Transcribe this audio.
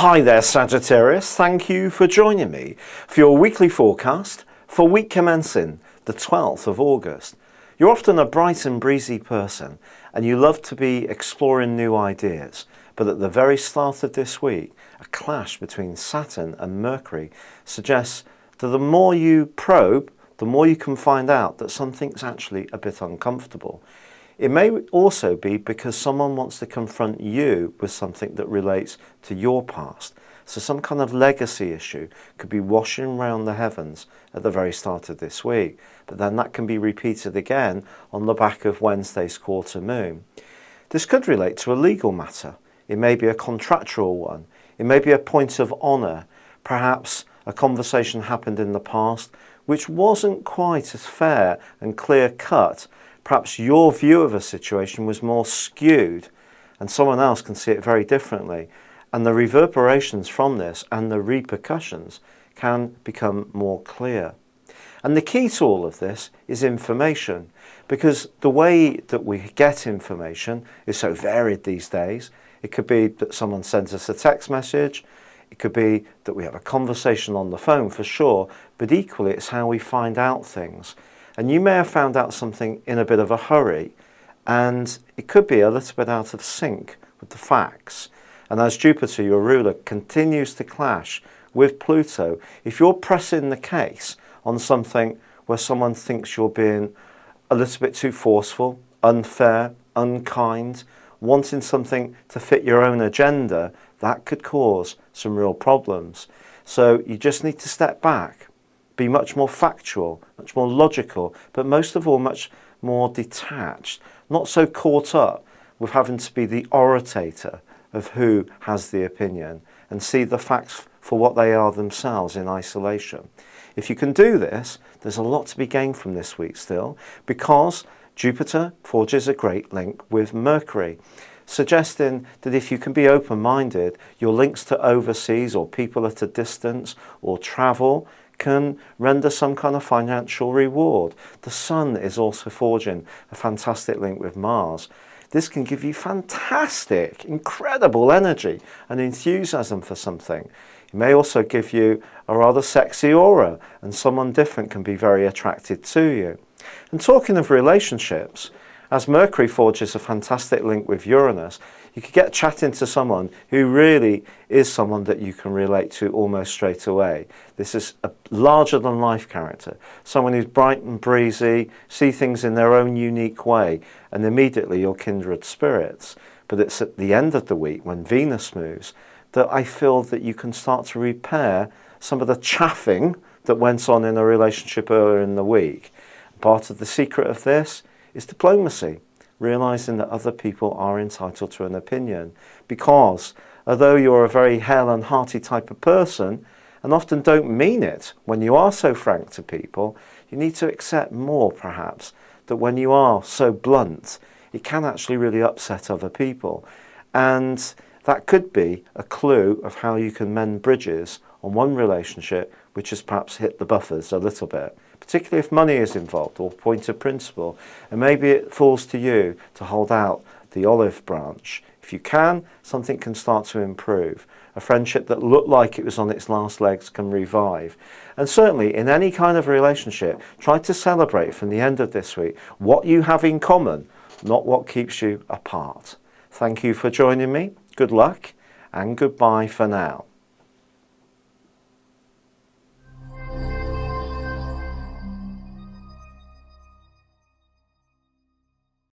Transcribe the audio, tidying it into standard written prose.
Hi there, Sagittarius. Thank you for joining me for your weekly forecast for week commencing the 12th of August. You're often a bright and breezy person and you love to be exploring new ideas, but at the very start of this week, a clash between Saturn and Mercury suggests that the more you probe, the more you can find out that something's actually a bit uncomfortable. It may also be because someone wants to confront you with something that relates to your past. So some kind of legacy issue could be washing around the heavens at the very start of this week. But then that can be repeated again on the back of Wednesday's quarter moon. This could relate to a legal matter. It may be a contractual one. It may be a point of honour. Perhaps a conversation happened in the past which wasn't quite as fair and clear cut. Perhaps your view of a situation was more skewed and someone else can see it very differently. And the reverberations from this and the repercussions can become more clear. And the key to all of this is information, because the way that we get information is so varied these days. It could be that someone sends us a text message. It could be that we have a conversation on the phone for sure, but equally it's how we find out things. And you may have found out something in a bit of a hurry, and it could be a little bit out of sync with the facts. And as Jupiter, your ruler, continues to clash with Pluto, if you're pressing the case on something where someone thinks you're being a little bit too forceful, unfair, unkind, wanting something to fit your own agenda, that could cause some real problems. So you just need to step back, be much more factual, much more logical, but most of all much more detached, not so caught up with having to be the orator of who has the opinion, and see the facts for what they are themselves in isolation. If you can do this, there's a lot to be gained from this week still, because Jupiter forges a great link with Mercury, suggesting that if you can be open-minded, your links to overseas or people at a distance or travel can render some kind of financial reward. The Sun is also forging a fantastic link with Mars. This can give you fantastic, incredible energy and enthusiasm for something. It may also give you a rather sexy aura, and someone different can be very attracted to you. And talking of relationships, as Mercury forges a fantastic link with Uranus, you could get chatting to someone who really is someone that you can relate to almost straight away. This is a larger-than-life character, someone who's bright and breezy, see things in their own unique way, and immediately you're kindred spirits. But it's at the end of the week, when Venus moves, that I feel that you can start to repair some of the chaffing that went on in a relationship earlier in the week. Part of the secret of this is diplomacy, realizing that other people are entitled to an opinion, because although you're a very hale and hearty type of person and often don't mean it when you are so frank to people, you need to accept more perhaps that when you are so blunt, it can actually really upset other people. And that could be a clue of how you can mend bridges on one relationship which has perhaps hit the buffers a little bit, particularly if money is involved or point of principle. And maybe it falls to you to hold out the olive branch. If you can, something can start to improve. A friendship that looked like it was on its last legs can revive. And certainly in any kind of relationship, try to celebrate from the end of this week what you have in common, not what keeps you apart. Thank you for joining me. Good luck and goodbye for now.